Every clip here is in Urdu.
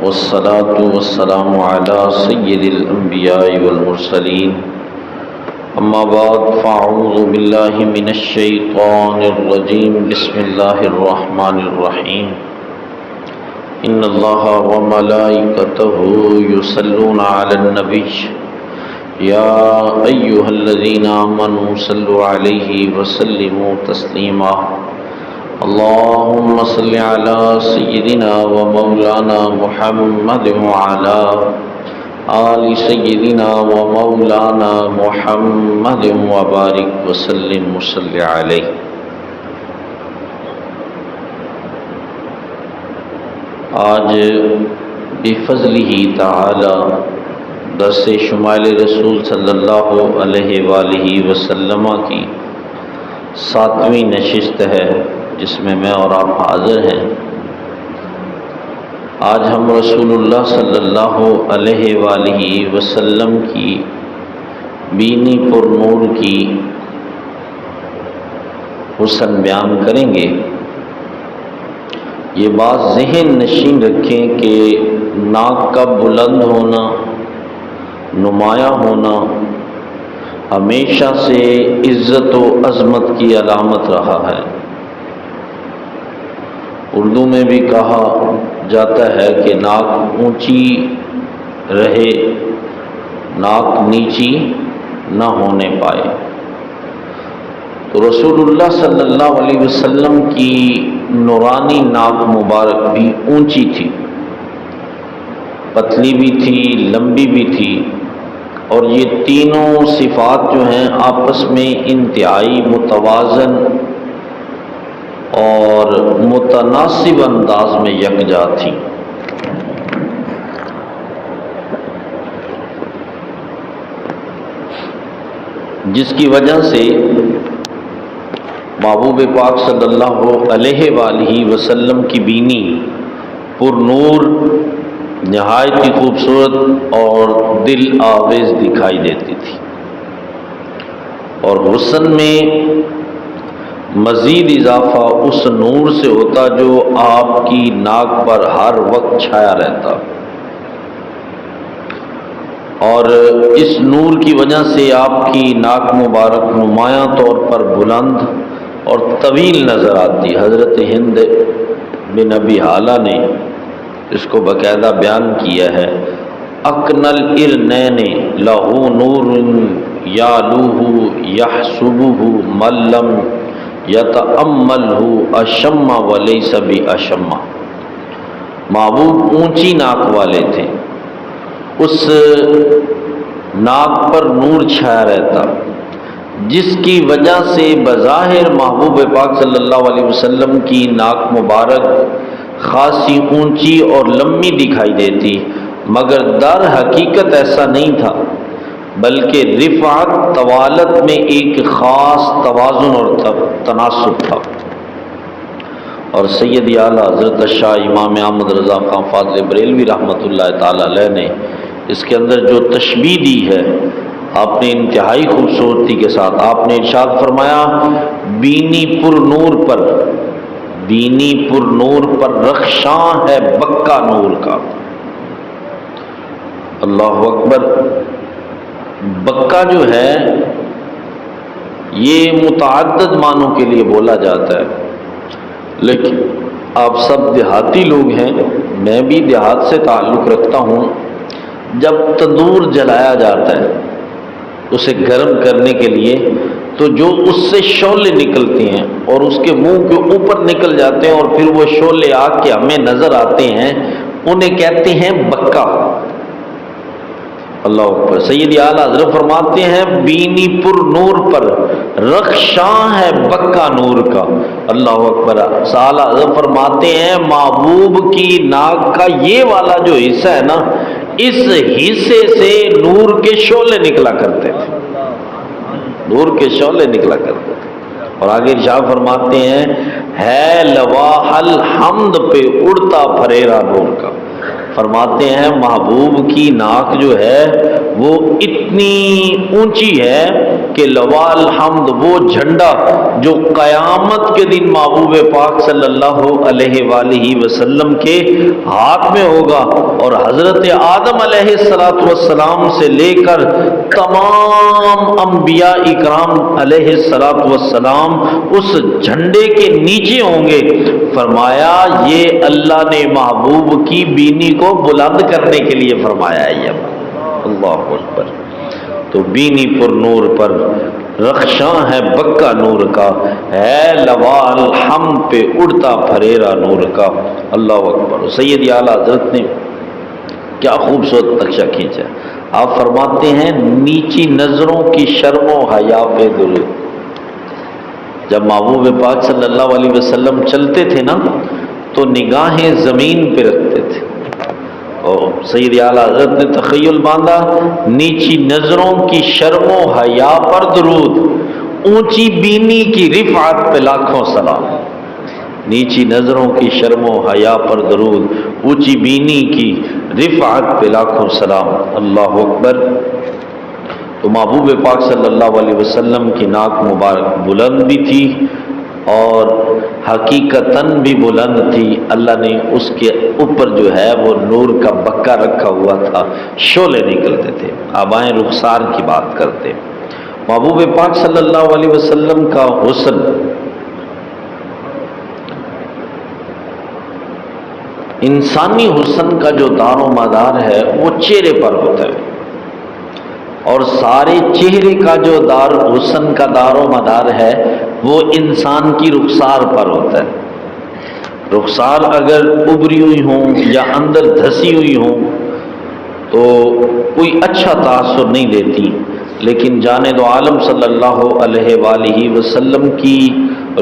والصلاة والسلام على سيد الأنبياء والمرسلين أما بعد فأعوذ بالله من الشيطان الرجيم بسم الله الرحمن الرحيم إن الله وملائكته يصلون على النبي يا أيها الذين آمنوا صلوا عليه وسلموا تسليما اللهم صل على سيدنا ومولانا محمد وعلى آل سيدنا ومولانا محمد وبارك وسلم وصل عليه۔ آج بفضلہ تعالی درس شمائل رسول صلی اللہ علیہ وآلہ وسلم کی 7ویں نشست ہے جس میں میں اور آپ حاضر ہیں۔ آج ہم رسول اللہ صلی اللہ علیہ وآلہ وسلم کی بینی پر نور کی حسن بیان کریں گے۔ یہ بات ذہن نشین رکھیں کہ ناک کا بلند ہونا، نمایاں ہونا ہمیشہ سے عزت و عظمت کی علامت رہا ہے۔ اردو میں بھی کہا جاتا ہے کہ ناک اونچی رہے، ناک نیچی نہ ہونے پائے۔ تو رسول اللہ صلی اللہ علیہ وسلم کی نورانی ناک مبارک بھی اونچی تھی، پتلی بھی تھی، لمبی بھی تھی، اور یہ تینوں صفات جو ہیں آپس میں انتہائی متوازن اور متناسب انداز میں یکجا تھی۔ جس کی وجہ سے محبوب پاک صلی اللہ علیہ وآلہ وسلم کی بینی پر نور نہایت ہی خوبصورت اور دل آویز دکھائی دیتی تھی، اور حسن میں مزید اضافہ اس نور سے ہوتا جو آپ کی ناک پر ہر وقت چھایا رہتا، اور اس نور کی وجہ سے آپ کی ناک مبارک نمایاں طور پر بلند اور طویل نظر آتی۔ حضرت ہند بن ابی حالہ نے اس کو باقاعدہ بیان کیا ہے، اکنل ارنین لہو نور یالوہ یحسبہ من لم یتأملہ اشم ولیس باشم۔ محبوب اونچی ناک والے تھے، اس ناک پر نور چھایا رہتا جس کی وجہ سے بظاہر محبوب پاک صلی اللہ علیہ وسلم کی ناک مبارک خاصی اونچی اور لمبی دکھائی دیتی، مگر در حقیقت ایسا نہیں تھا، بلکہ رفعت طوالت میں ایک خاص توازن اور تناسب تھا۔ اور سید اعلیٰ حضرت شاہ امام احمد رضا خان فاضل بریلوی رحمۃ اللہ تعالی علیہ نے اس کے اندر جو تشبیہ دی ہے آپ نے انتہائی خوبصورتی کے ساتھ آپ نے ارشاد فرمایا، بینی پر نور پر، بینی پر نور پر رخشاں ہے بکا نور کا۔ اللہ اکبر۔ بکا جو ہے یہ متعدد معنوں کے لیے بولا جاتا ہے، لیکن آپ سب دیہاتی لوگ ہیں، میں بھی دیہات سے تعلق رکھتا ہوں۔ جب تندور جلایا جاتا ہے اسے گرم کرنے کے لیے تو جو اس سے شعلے نکلتے ہیں اور اس کے منہ کے اوپر نکل جاتے ہیں اور پھر وہ شعلے آگ کے ہمیں نظر آتے ہیں، انہیں کہتے ہیں بکا۔ اللہ اکبر۔ سید اعلیٰ حضرت فرماتے ہیں بینی پر نور پر رخشاں ہے بکا نور کا۔ اللہ اکبر۔ اعلیٰ حضرت فرماتے ہیں محبوب کی ناک کا یہ والا جو حصہ ہے نا، اس حصے سے نور کے شعلے نکلا کرتے تھے، نور کے شعلے نکلا کرتے تھے۔ اور آگے ارشاد فرماتے ہیں ہے لواح الحمد پہ اڑتا پھریرا نور کا۔ فرماتے ہیں محبوب کی ناک جو ہے وہ اتنی اونچی ہے کہ لوال حمد، وہ جھنڈا جو قیامت کے دن محبوب پاک صلی اللہ علیہ وآلہ وسلم کے ہاتھ میں ہوگا، اور حضرت آدم علیہ السلام سے لے کر تمام انبیاء اکرام علیہ السلام اس جھنڈے کے نیچے ہوں گے۔ فرمایا یہ اللہ نے محبوب کی بینی کو بلند کرنے کے لیے فرمایا ہے۔ یہ اللہ اکبر۔ تو بینی پر نور پر رخشاں ہے بکا نور کا، ہے لوال ہم پہ اڑتا پھریرا نور کا۔ اللہ اکبر۔ سید اعلیٰ حضرت نے کیا خوبصورت نقشہ کھینچا۔ آپ فرماتے ہیں نیچی نظروں کی شرم و حیا پہ درود۔ جب محبوب پاک صلی اللہ علیہ وسلم چلتے تھے نا تو نگاہیں زمین پہ رکھتے تھے، اور سید اعلیٰ حضرت نے تخیل باندھا، نیچی نظروں کی شرم و حیا پر درود، اونچی بینی کی رفعت پہ لاکھوں سلام۔ نیچی نظروں کی شرم و حیا پر درود، اونچی بینی کی رفعت پہ لاکھوں سلام۔ اللہ اکبر۔ تو محبوب پاک صلی اللہ علیہ وسلم کی ناک مبارک بلند بھی تھی اور حقیقتاً بھی بلند تھی۔ اللہ نے اس کے اوپر جو ہے وہ نور کا بکا رکھا ہوا تھا، شعلے نکلتے تھے۔ آبائیں رخسار کی بات کرتے، محبوب پاک صلی اللہ علیہ وسلم کا حسن انسانی حسن کا جو دار و مدار ہے وہ چہرے پر ہوتا ہے، اور سارے چہرے کا جو حسن کا دار و مدار ہے وہ انسان کی رخسار پر ہوتا ہے۔ رخسار اگر ابری ہوئی ہوں یا اندر دھسی ہوئی ہوں تو کوئی اچھا تاثر نہیں دیتی، لیکن جانے دو عالم صلی اللہ علیہ وآلہ وسلم کی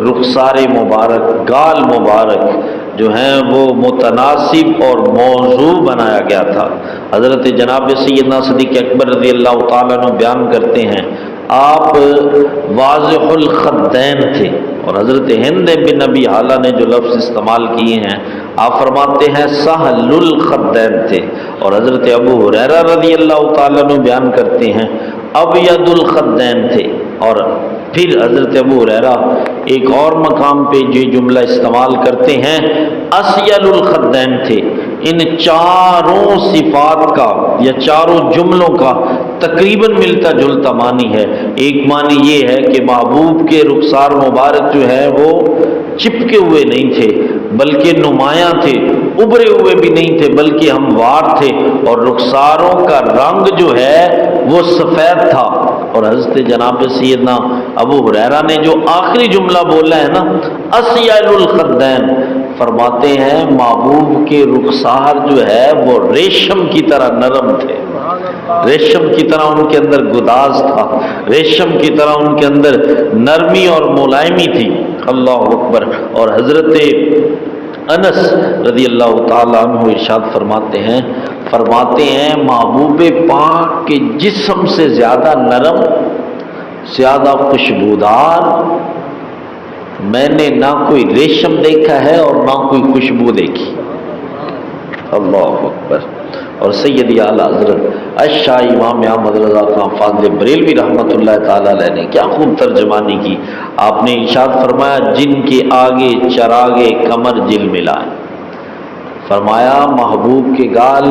رخسار مبارک، گال مبارک جو ہیں وہ متناسب اور موضوع بنایا گیا تھا۔ حضرت جناب سیدنا صدیق اکبر رضی اللہ تعالیٰ عنہ بیان کرتے ہیں آپ واضح الخدین تھے، اور حضرت ہند بن ابی حالہ نے جو لفظ استعمال کیے ہیں آپ فرماتے ہیں سہل الخدین تھے، اور حضرت ابو ہریرہ رضی اللہ تعالیٰ عنہ بیان کرتے ہیں ابید الخدین تھے، اور پھر حضرت ابو ہریرہ ایک اور مقام پہ یہ جملہ استعمال کرتے ہیں اسیل الخدین تھے۔ ان چاروں صفات کا یا چاروں جملوں کا تقریباً ملتا جلتا معنی ہے۔ ایک معنی یہ ہے کہ محبوب کے رخسار مبارک جو ہے وہ چپکے ہوئے نہیں تھے بلکہ نمایاں تھے، ابھرے ہوئے بھی نہیں تھے بلکہ ہموار تھے، اور رخساروں کا رنگ جو ہے وہ سفید تھا۔ اور حضرت جناب سیدنا ابو ہریرہ نے جو آخری جملہ بولا ہے نا اسیل الخدین، فرماتے ہیں محبوب کے رخسار جو ہے وہ ریشم کی طرح نرم تھے، ریشم کی طرح ان کے اندر گداز تھا، ریشم کی طرح ان کے اندر نرمی اور ملائمی تھی۔ اللہ اکبر۔ اور حضرت انس رضی اللہ تعالیٰ عنہ ارشاد فرماتے ہیں محبوب پاک کے جسم سے زیادہ نرم، زیادہ خوشبودار میں نے نہ کوئی ریشم دیکھا ہے اور نہ کوئی خوشبو دیکھی۔ اللہ اکبر۔ اور سیدی اعلیٰ حضرت الشاہ امام احمد رضا خان فاضل بریلوی رحمۃ اللہ تعالیٰ علیہ نے کیا خوب ترجمانی کی۔ آپ نے ارشاد فرمایا جن کے آگے چراغے کمر جل ملائے، فرمایا محبوب کے گال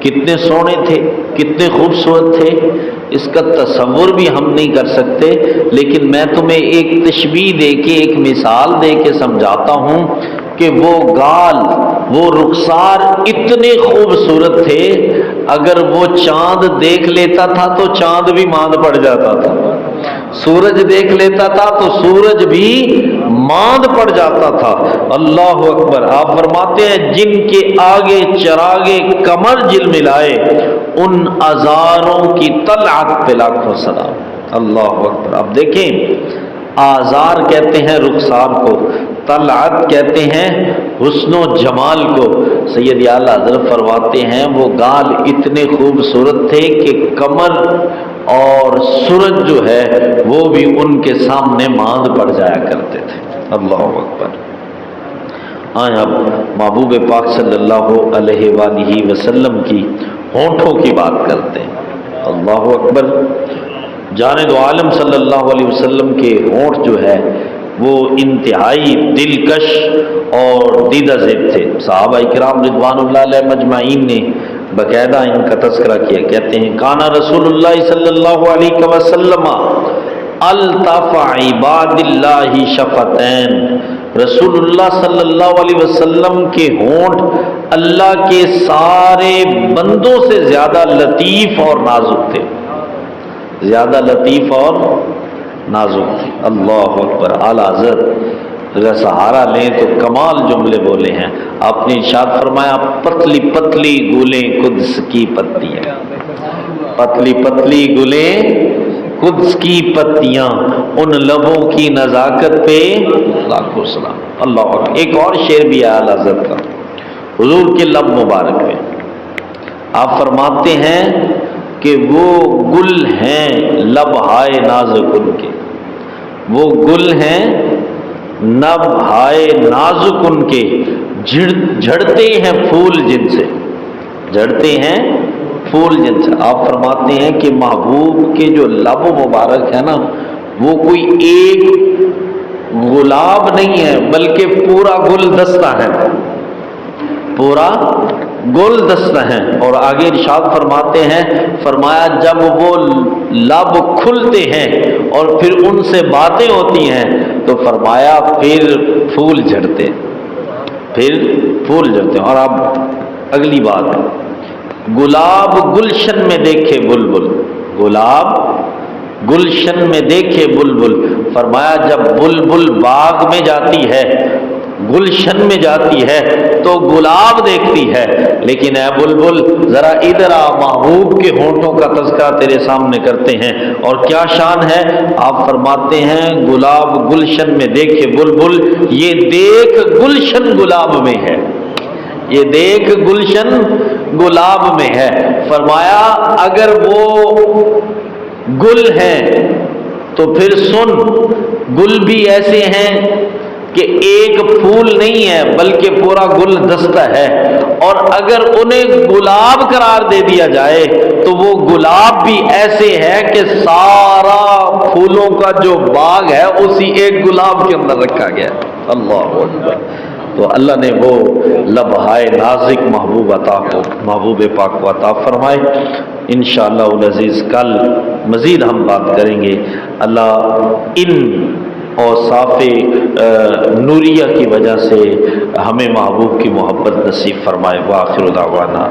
کتنے سونے تھے، کتنے خوبصورت تھے، اس کا تصور بھی ہم نہیں کر سکتے، لیکن میں تمہیں ایک تشبیہ دے کے ایک مثال دے کے سمجھاتا ہوں کہ وہ گال، وہ رخسار اتنے خوبصورت تھے، اگر وہ چاند دیکھ لیتا تھا تو چاند بھی ماند پڑ جاتا تھا، سورج دیکھ لیتا تھا تو سورج بھی ماند پڑ جاتا تھا۔ اللہ اکبر۔ آپ فرماتے ہیں جن کے آگے چراغے کمر جل ملائے ان ہزاروں کی طلعت پہ لاکھوں سلام۔ اللہ اکبر۔ اب دیکھیں آزار کہتے ہیں رخسار کو، طلعت کہتے ہیں حسن و جمال کو۔ سید اعلیٰ حضرت فرماتے ہیں وہ گال اتنے خوبصورت تھے کہ کمر اور سورج جو ہے وہ بھی ان کے سامنے ماند پڑ جایا کرتے تھے۔ اللہ اکبر۔ آئیں اب محبوب پاک صلی اللہ علیہ وآلہ وسلم کی ہونٹوں کی بات کرتے ہیں۔ اللہ اکبر۔ جانے دو عالم صلی اللہ علیہ وسلم کے ہونٹ جو ہے وہ انتہائی دلکش اور دیدہ زیب تھے۔ صحابہ کرام رضوان اللہ علیہ مجمعین نے باقاعدہ ان کا تذکرہ کیا، کہتے ہیں کانا رسول اللہ صلی اللہ علیہ وسلم الطف عباد اللہ شفتین، رسول اللہ صلی اللہ علیہ وسلم کے ہونٹ اللہ کے سارے بندوں سے زیادہ لطیف اور نازک تھے، زیادہ لطیف اور نازک تھے۔ اللہ اکبر۔ اعلیٰ حضرت اگر سہارا لیں تو کمال جملے بولے ہیں۔ آپ نے ارشاد فرمایا پتلی پتلی گلیں قدس کی پتیاں، پتلی پتلی گلیں قدس کی پتیاں، ان لبوں کی نزاکت پہ لاکھوں سلام۔ اللہ اکبر۔ ایک اور شعر بھی ہے اعلیٰ حضرت کا حضور کے لب مبارک میں، آپ فرماتے ہیں کہ وہ گل ہیں لب ہائے نازک ان کے، وہ گل ہیں لب ہائے نازک ان کے، جھڑتے ہیں پھول جن سے، جھڑتے ہیں پھول جن سے۔ آپ فرماتے ہیں کہ محبوب کے جو لب مبارک ہے نا، وہ کوئی ایک گلاب نہیں ہے بلکہ پورا گلدستہ ہے، پورا گلدستہ ہیں۔ اور آگے ارشاد فرماتے ہیں، فرمایا جب وہ لب کھلتے ہیں اور پھر ان سے باتیں ہوتی ہیں تو فرمایا پھر پھول جھڑتے، پھر پھول جھڑتے ہیں۔ اور اب اگلی بات، گلاب گلشن میں دیکھے بلبل، گلاب گلشن میں دیکھے بلبل، فرمایا جب بلبل باغ میں جاتی ہے، گلشن میں جاتی ہے تو گلاب دیکھتی ہے، لیکن اے بلبل ذرا ادھر آ، محبوب کے ہونٹوں کا تذکرہ تیرے سامنے کرتے ہیں۔ اور کیا شان ہے؟ آپ فرماتے ہیں گلاب گلشن میں دیکھے بلبل، یہ دیکھ گلشن گلاب میں ہے، یہ دیکھ گلشن گلاب میں ہے۔ فرمایا اگر وہ گل ہیں تو پھر سن، گل بھی ایسے ہیں کہ ایک پھول نہیں ہے بلکہ پورا گلدستہ ہے، اور اگر انہیں گلاب قرار دے دیا جائے تو وہ گلاب بھی ایسے ہے کہ سارا پھولوں کا جو باغ ہے اسی ایک گلاب کے اندر رکھا گیا۔ اللہ اکبر۔ تو اللہ نے وہ لبہائے نازک محبوب پاک کو عطا فرمائے۔ انشاءاللہ العزیز کل مزید ہم بات کریں گے۔ اللہ ان اوصاف نوریہ کی وجہ سے ہمیں محبوب کی محبت نصیب فرمائے۔ وآخر دعوانا